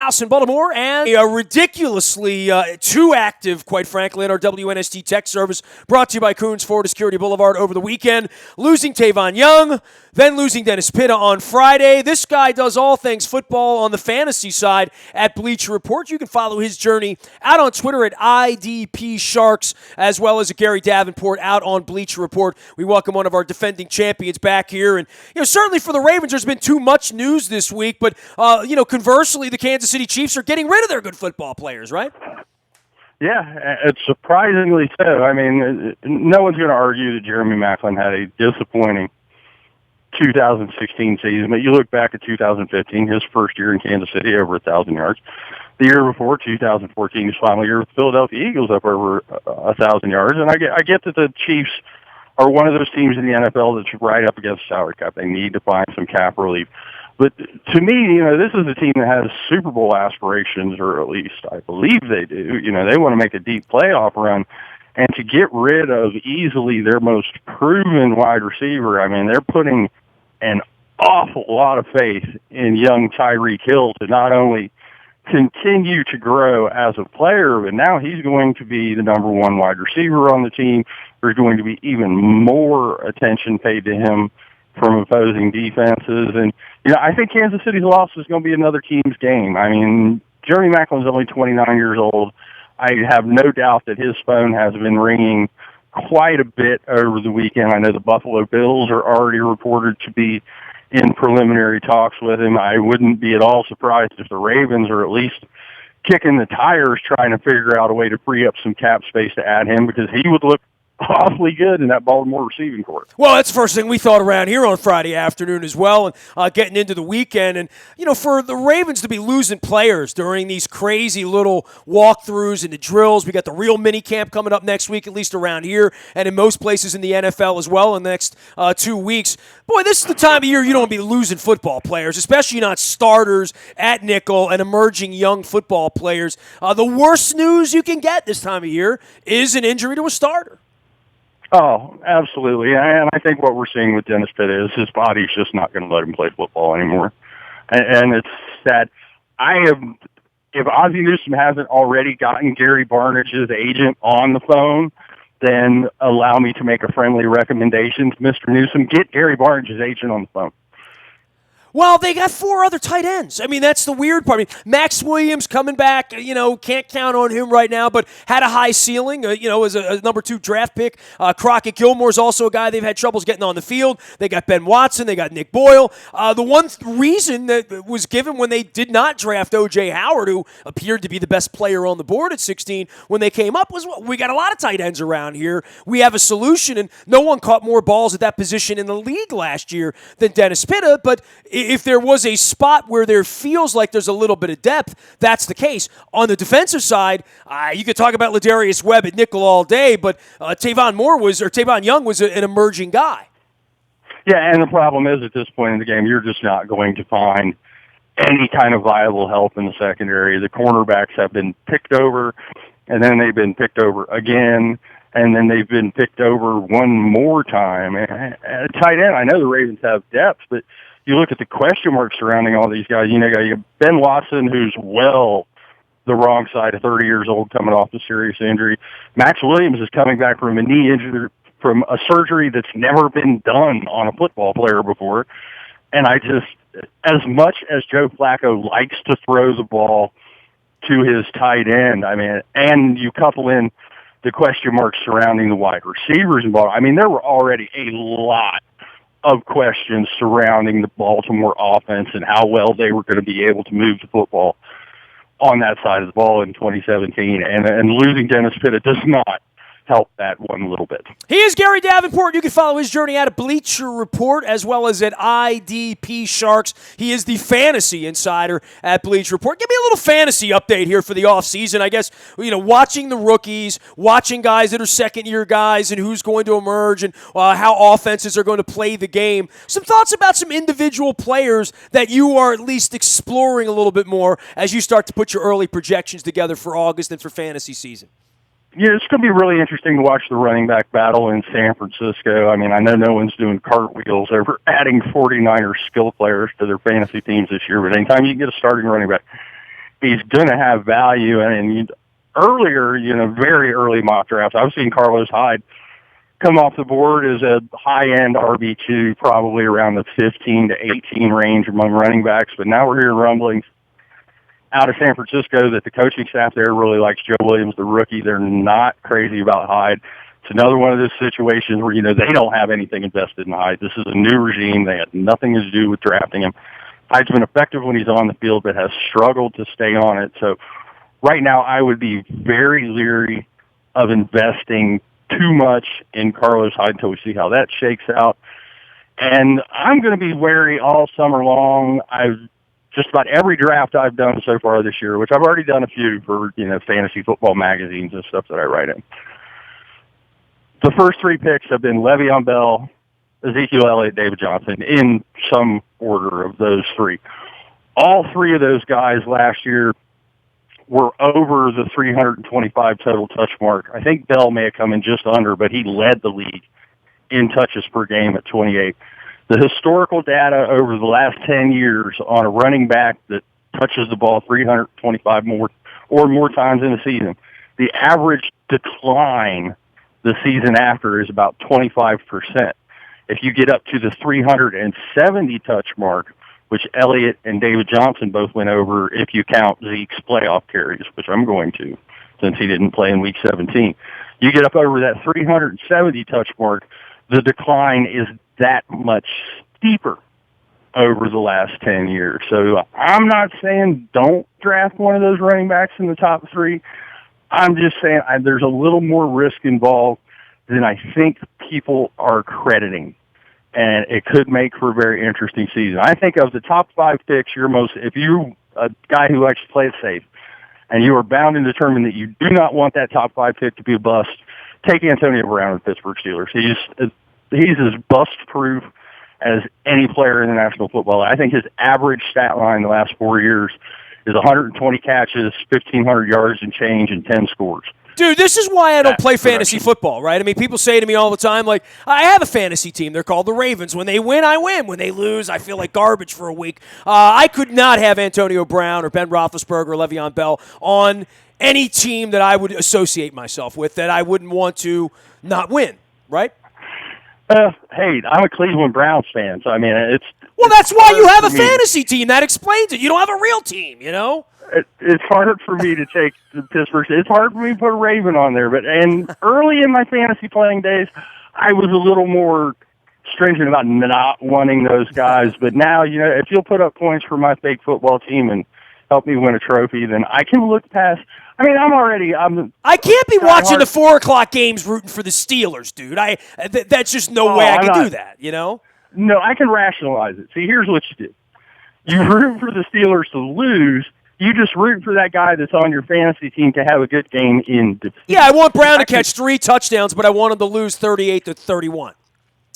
house in Baltimore, and ridiculously too active, quite frankly, in our WNST tech service, brought to you by Coons Florida Security Boulevard over the weekend. Losing Tavon Young, then losing Dennis Pitta on Friday. This guy does all things football on the fantasy side at Bleacher Report. You can follow his journey out on Twitter at IDP Sharks, as well as at Gary Davenport out on Bleacher Report. We welcome one of our defending champions back here. And, certainly for the Ravens, there's been too much news this week, but, conversely, the Kansas City Chiefs are getting rid of their good football players, right? Yeah, it's surprisingly so. I mean, no one's going to argue that Jeremy Maclin had a disappointing 2016 season, but you look back at 2015, his first year in Kansas City, over 1,000 yards. The year before, 2014, his final year with the Philadelphia Eagles, up over 1,000 yards. And I get that the Chiefs are one of those teams in the NFL that's right up against the salary cap. They need to find some cap relief. But to me, this is a team that has Super Bowl aspirations, or at least I believe they do. They want to make a deep playoff run. And to get rid of easily their most proven wide receiver, I mean, they're putting an awful lot of faith in young Tyreek Hill to not only continue to grow as a player, but now he's going to be the number one wide receiver on the team. There's going to be even more attention paid to him from opposing defenses. And, I think Kansas City's loss is going to be another team's game. I mean, Jeremy Maclin's only 29 years old. I have no doubt that his phone has been ringing quite a bit over the weekend. I know the Buffalo Bills are already reported to be in preliminary talks with him. I wouldn't be at all surprised if the Ravens are at least kicking the tires trying to figure out a way to free up some cap space to add him, because he would look awfully good in that Baltimore receiving court. Well, that's the first thing we thought around here on Friday afternoon as well, and getting into the weekend. And, for the Ravens to be losing players during these crazy little walkthroughs and the drills, we got the real mini camp coming up next week, at least around here, and in most places in the NFL as well in the next 2 weeks. Boy, this is the time of year you don't be losing football players, especially not starters at nickel and emerging young football players. The worst news you can get this time of year is an injury to a starter. Oh, absolutely. And I think what we're seeing with Dennis Pitt is his body's just not going to let him play football anymore. And it's sad. If Ozzie Newsome hasn't already gotten Gary Barnage's agent on the phone, then allow me to make a friendly recommendation to Mr. Newsome. Get Gary Barnage's agent on the phone. Well, they got 4 other tight ends. I mean, that's the weird part. I mean, Max Williams coming back, can't count on him right now, but had a high ceiling, as a number 2 draft pick. Crockett Gilmore's also a guy they've had troubles getting on the field. They got Ben Watson. They got Nick Boyle. The one reason that was given when they did not draft O.J. Howard, who appeared to be the best player on the board at 16 when they came up, was, well, we got a lot of tight ends around here. We have a solution, and no one caught more balls at that position in the league last year than Dennis Pitta, but if there was a spot where there feels like there's a little bit of depth, that's the case. On the defensive side, you could talk about Ladarius Webb at nickel all day, but Tavon Young was an emerging guy. Yeah, and the problem is at this point in the game, you're just not going to find any kind of viable help in the secondary. The cornerbacks have been picked over, and then they've been picked over again, and then they've been picked over one more time. At tight end, I know the Ravens have depth, but you look at the question marks surrounding all these guys. You got Ben Watson, who's the wrong side of 30 years old, coming off a serious injury. Max Williams is coming back from a knee injury, from a surgery that's never been done on a football player before. And as much as Joe Flacco likes to throw the ball to his tight end, I mean, and you couple in the question marks surrounding the wide receivers involved, I mean, there were already a lot of questions surrounding the Baltimore offense and how well they were going to be able to move the football on that side of the ball in 2017. And losing Dennis Pitta does not help that one little bit. He is Gary Davenport. You can follow his journey at Bleacher Report as well as at IDP Sharks. He is the fantasy insider at Bleacher Report. Give me a little fantasy update here for the offseason. I guess, watching the rookies, watching guys that are second-year guys and who's going to emerge and how offenses are going to play the game. Some thoughts about some individual players that you are at least exploring a little bit more as you start to put your early projections together for August and for fantasy season. Yeah, it's going to be really interesting to watch the running back battle in San Francisco. I mean, I know no one's doing cartwheels over adding 49er skill players to their fantasy teams this year, but anytime you can get a starting running back he's going to have value. And earlier, very early mock drafts, I was seeing Carlos Hyde come off the board as a high-end RB2, probably around the 15 to 18 range among running backs. But now we're hearing rumblings out of San Francisco that the coaching staff there really likes Joe Williams, the rookie. They're not crazy about Hyde. It's another one of those situations where, they don't have anything invested in Hyde. This is a new regime. They had nothing to do with drafting him. Hyde's been effective when he's on the field, but has struggled to stay on it. So right now I would be very leery of investing too much in Carlos Hyde until we see how that shakes out. And I'm going to be wary all summer long. Just about every draft I've done so far this year, which I've already done a few for, fantasy football magazines and stuff that I write in. The first three picks have been Le'Veon Bell, Ezekiel Elliott, David Johnson, in some order of those three. All three of those guys last year were over the 325 total touch mark. I think Bell may have come in just under, but he led the league in touches per game at 28. The historical data over the last 10 years on a running back that touches the ball 325 more times in a season, the average decline the season after is about 25%. If you get up to the 370 touch mark, which Elliott and David Johnson both went over if you count Zeke's playoff carries, which I'm going to since he didn't play in Week 17, you get up over that 370 touch mark, the decline is that much steeper over the last 10 years. So I'm not saying don't draft one of those running backs in the top three. I'm just saying there's a little more risk involved than I think people are crediting. And it could make for a very interesting season. I think of the top 5 picks, if you're a guy who likes to play it safe, and you are bound and determined that you do not want that top 5 pick to be a bust, take Antonio Brown of the Pittsburgh Steelers. He's as bust-proof as any player in the National Football League. I think his average stat line the last 4 years is 120 catches, 1,500 yards and change, and 10 scores. Dude, this is why I don't play fantasy football, right? I mean, people say to me all the time, like, I have a fantasy team. They're called the Ravens. When they win, I win. When they lose, I feel like garbage for a week. I could not have Antonio Brown or Ben Roethlisberger or Le'Veon Bell on any team that I would associate myself with that I wouldn't want to not win, right? Hey, I'm a Cleveland Browns fan, so I mean, that's why you have a fantasy team. That explains it. You don't have a real team, It's hard for me to take the Pittsburgh. It's hard for me to put a Raven on there. And early in my fantasy playing days, I was a little more stringent about not wanting those guys. But now, if you'll put up points for my fake football team and help me win a trophy, then I can look past. I mean, I can't be watching the 4:00 games rooting for the Steelers, dude. That's just no way I can do that, No, I can rationalize it. See, here's what you do. You root for the Steelers to lose. You just root for that guy that's on your fantasy team to have a good game in defeat. Yeah, I want Brown to catch 3 touchdowns, but I want him to lose 38-31.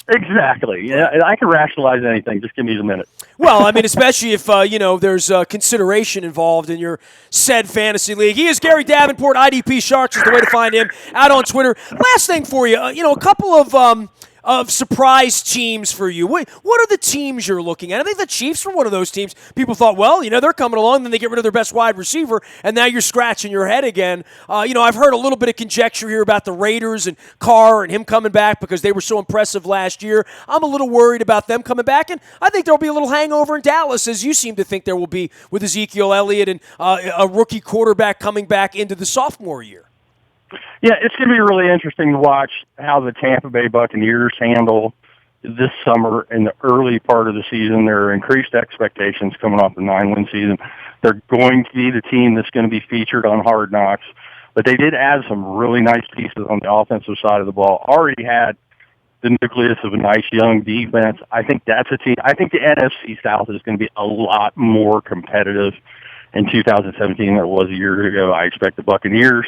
Exactly. Yeah, I can rationalize anything. Just give me a minute. Well, I mean, especially if, there's consideration involved in your said fantasy league. He is Gary Davenport, IDP Sharks is the way to find him, out on Twitter. Last thing for you, a couple of surprise teams for you. What are the teams you're looking at? I think the Chiefs were one of those teams. People thought, well, they're coming along, then they get rid of their best wide receiver, and now you're scratching your head again. I've heard a little bit of conjecture here about the Raiders and Carr and him coming back because they were so impressive last year. I'm a little worried about them coming back, and I think there'll be a little hangover in Dallas, as you seem to think there will be with Ezekiel Elliott and a rookie quarterback coming back into the sophomore year. Yeah, it's going to be really interesting to watch how the Tampa Bay Buccaneers handle this summer in the early part of the season. There are increased expectations coming off the 9-win season. They're going to be the team that's going to be featured on Hard Knocks, but they did add some really nice pieces on the offensive side of the ball. Already had the nucleus of a nice young defense. I think that's a team. I think the NFC South is going to be a lot more competitive in 2017 than it was a year ago. I expect the Buccaneers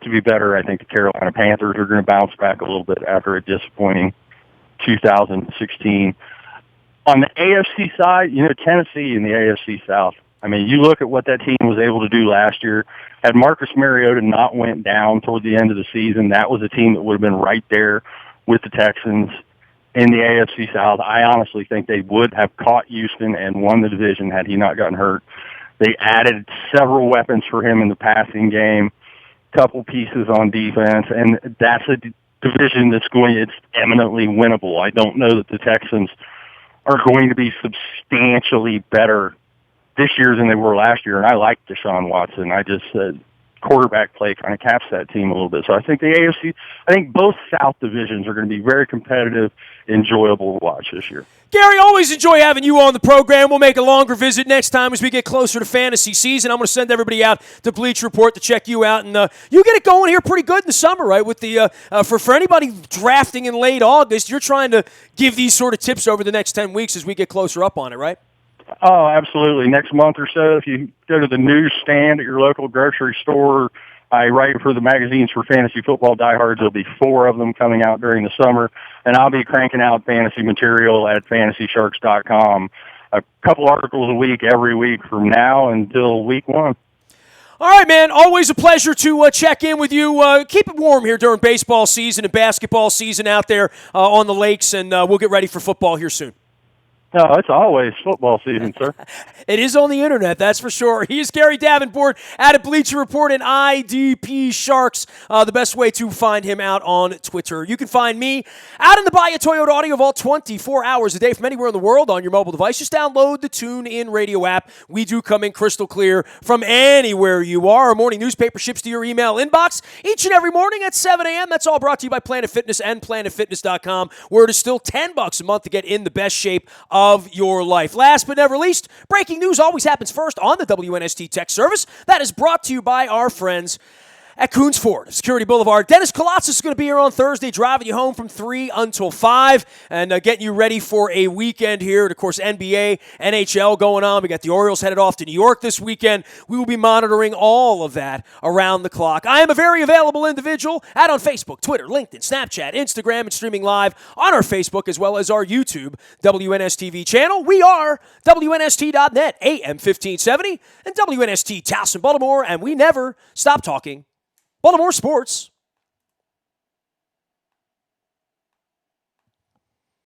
to be better. I think the Carolina Panthers are going to bounce back a little bit after a disappointing 2016. On the AFC side, Tennessee in the AFC South. I mean, you look at what that team was able to do last year. Had Marcus Mariota not went down toward the end of the season, that was a team that would have been right there with the Texans in the AFC South. I honestly think they would have caught Houston and won the division had he not gotten hurt. They added several weapons for him in the passing game, couple pieces on defense, and that's a division it's eminently winnable. I don't know that the Texans are going to be substantially better this year than they were last year, and I like Deshaun Watson. I just quarterback play kind of caps that team a little bit. So I think the AFC, I think both South divisions are going to be very competitive, enjoyable to watch this year. Gary, always enjoy having you on the program. We'll make a longer visit next time as we get closer to fantasy season. I'm going to send everybody out to Bleach Report to check you out, and you get it going here pretty good in the summer, right? With the for anybody drafting in late August, you're trying to give these sort of tips over the next 10 weeks as we get closer up on it, right? Oh, absolutely. Next month or so, if you go to the newsstand at your local grocery store, I write for the magazines for fantasy football diehards. There'll be 4 of them coming out during the summer, and I'll be cranking out fantasy material at FantasySharks.com. A couple articles a week every week from now until week 1. All right, man. Always a pleasure to check in with you. Keep it warm here during baseball season and basketball season out there on the lakes, and we'll get ready for football here soon. No, it's always football season, sir. It is on the internet, that's for sure. He's Gary Davenport out at Bleacher Report and IDP Sharks. The best way to find him out on Twitter. You can find me out in the Bayou Toyota Audio Vault 24 hours a day from anywhere in the world on your mobile device. Just download the TuneIn Radio app. We do come in crystal clear from anywhere you are. Our morning newspaper ships to your email inbox each and every morning at 7 a.m. That's all brought to you by Planet Fitness and PlanetFitness.com, where it is still $10 a month to get in the best shape of your life. Last but never least, breaking news always happens first on the WNST Tech Service. That is brought to you by our friends at Coons Ford, Security Boulevard. Dennis Colossus is going to be here on Thursday, driving you home from 3 until 5 and getting you ready for a weekend here. And, of course, NBA, NHL going on. We got the Orioles headed off to New York this weekend. We will be monitoring all of that around the clock. I am a very available individual out on Facebook, Twitter, LinkedIn, Snapchat, Instagram, and streaming live on our Facebook as well as our YouTube WNSTV channel. We are WNST.net, AM 1570, and WNST Towson, Baltimore, and we never stop talking Baltimore sports.